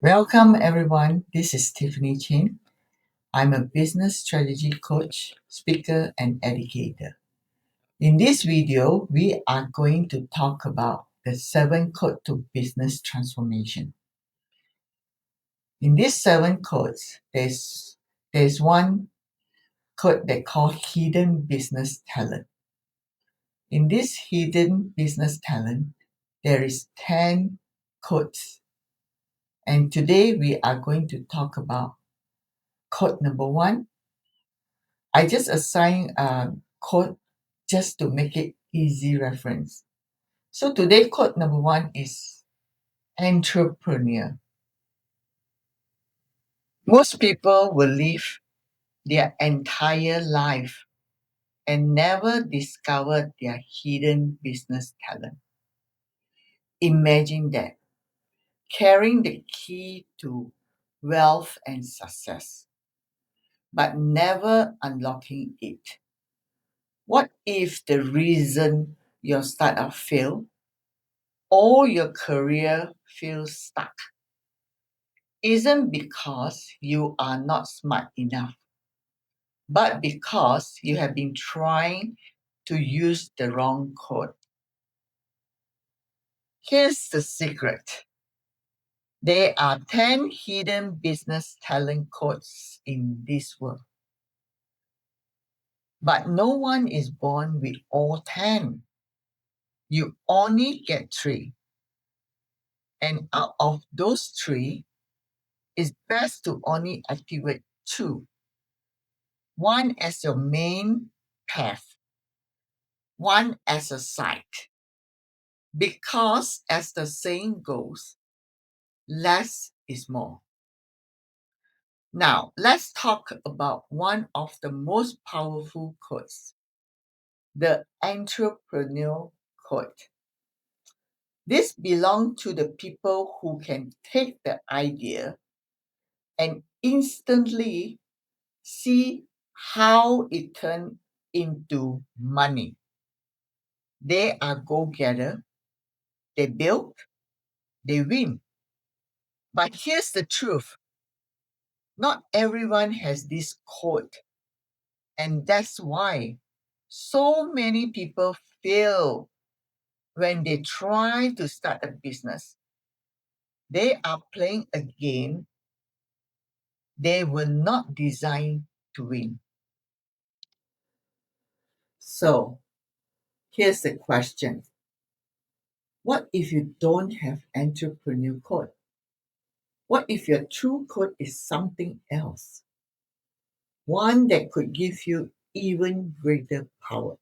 Welcome, everyone. This is Tiffany-Chin. I'm a business strategy coach, speaker, and educator. In this video, we are going to talk about the 7 codes to business transformation. In these 7 codes, there's one code they call hidden business talent. In this hidden business talent, there is 10 codes. And today we are going to talk about code number 1. I just assign a code just to make it easy reference. So today code number 1 is entrepreneur. Most people will live their entire life and never discover their hidden business talent. Imagine that, carrying the key to wealth and success, but never unlocking it. What if the reason your startup failed or your career feels stuck isn't because you are not smart enough, but because you have been trying to use the wrong code? Here's the secret: there are 10 hidden business talent codes in this world, but no one is born with all 10. You only get 3. And out of those 3, it's best to only activate 2. One as your main path, one as a side. Because, as the saying goes, less is more. Now, let's talk about one of the most powerful codes, the entrepreneurial code. This belongs to the people who can take the idea and instantly see how it turns into money. They are go-getter, they build, they win. But here's the truth: not everyone has this code, and that's why so many people fail when they try to start a business. They are playing a game they were not designed to win. So, here's the question: what if you don't have entrepreneur code? What if your true code is something else? One that could give you even greater power,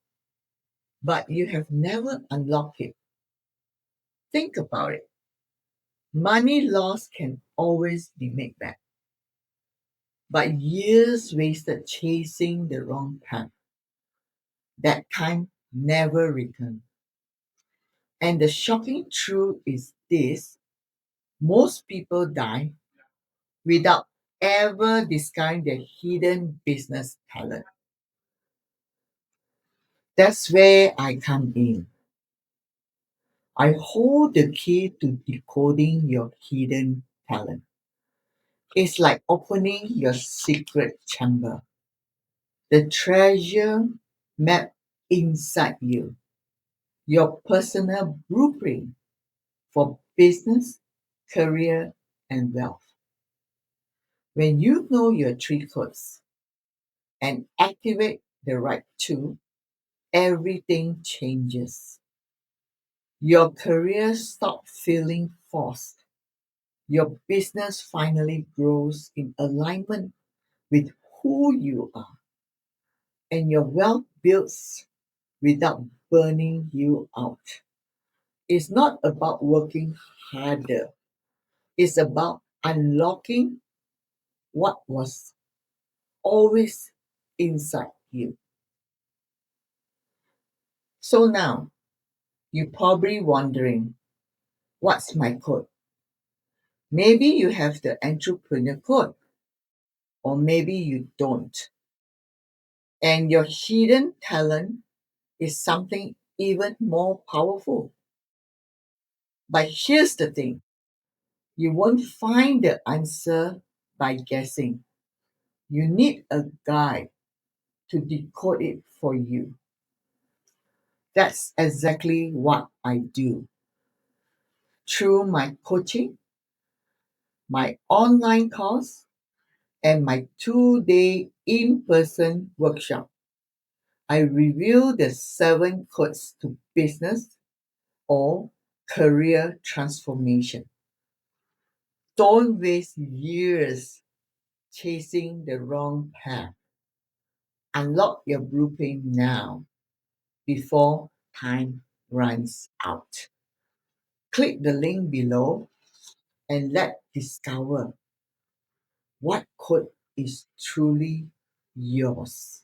but you have never unlocked it. Think about it. Money lost can always be made back, but years wasted chasing the wrong path, that time never returns. And the shocking truth is this: most people die without ever discovering their hidden business talent. That's where I come in. I hold the key to decoding your hidden talent. It's like opening your secret chamber, the treasure map inside you, your personal blueprint for business, career, and wealth. When you know your 3 codes and activate the right tool, everything changes. Your career stops feeling forced. Your business finally grows in alignment with who you are, and your wealth builds without burning you out. It's not about working harder, it's about unlocking what was always inside you. So now, you're probably wondering, what's my code? Maybe you have the entrepreneur code, or maybe you don't. And your hidden talent is something even more powerful. But here's the thing: You won't find the answer by guessing. You need a guide to decode it for you. That's exactly what I do. Through my coaching, my online course, and my 2-day in person workshop, I reveal the 7 codes to business or career transformation. Don't waste years chasing the wrong path. Unlock your blueprint now before time runs out. Click the link below and let's discover what code is truly yours.